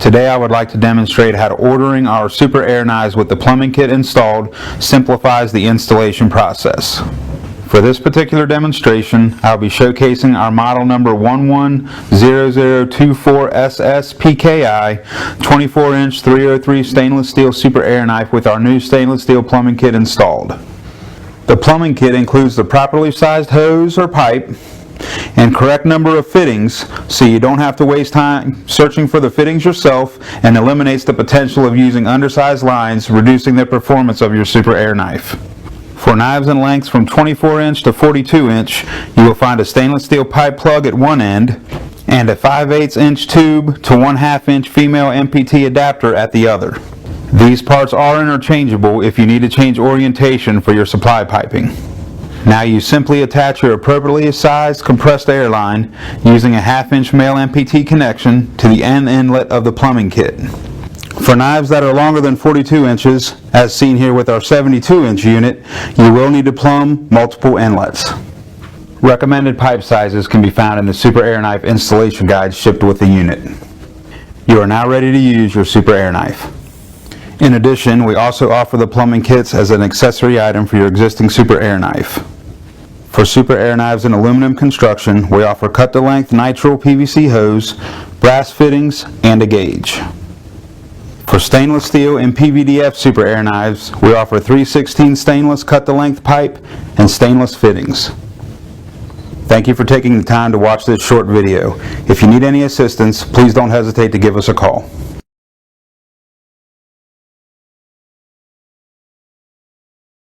Today I would like to demonstrate how ordering our Super Air knives with the plumbing kit installed simplifies the installation process. For this particular demonstration, I'll be showcasing our model number 110024SS PKI 24-inch 303 stainless steel Super Air knife with our new stainless steel plumbing kit installed. The plumbing kit includes the properly sized hose or pipe and correct number of fittings, so you don't have to waste time searching for the fittings yourself, and eliminates the potential of using undersized lines, reducing the performance of your Super Air knife. For knives in lengths from 24-inch to 42-inch, you will find a stainless steel pipe plug at one end and a 5/8-inch tube to 1/2-inch female MPT adapter at the other. These parts are interchangeable if you need to change orientation for your supply piping. Now you simply attach your appropriately sized compressed air line using a 1/2-inch male MPT connection to the end inlet of the plumbing kit. For knives that are longer than 42 inches, as seen here with our 72-inch unit, you will need to plumb multiple inlets. Recommended pipe sizes can be found in the Super Air knife installation guide shipped with the unit. You are now ready to use your Super Air knife. In addition, we also offer the plumbing kits as an accessory item for your existing Super Air knife. For Super Air knives in aluminum construction, we offer cut-to-length nitrile PVC hose, brass fittings, and a gauge. For stainless steel and PVDF Super Air knives, we offer 3/16 stainless cut-to-length pipe and stainless fittings. Thank you for taking the time to watch this short video. If you need any assistance, please don't hesitate to give us a call.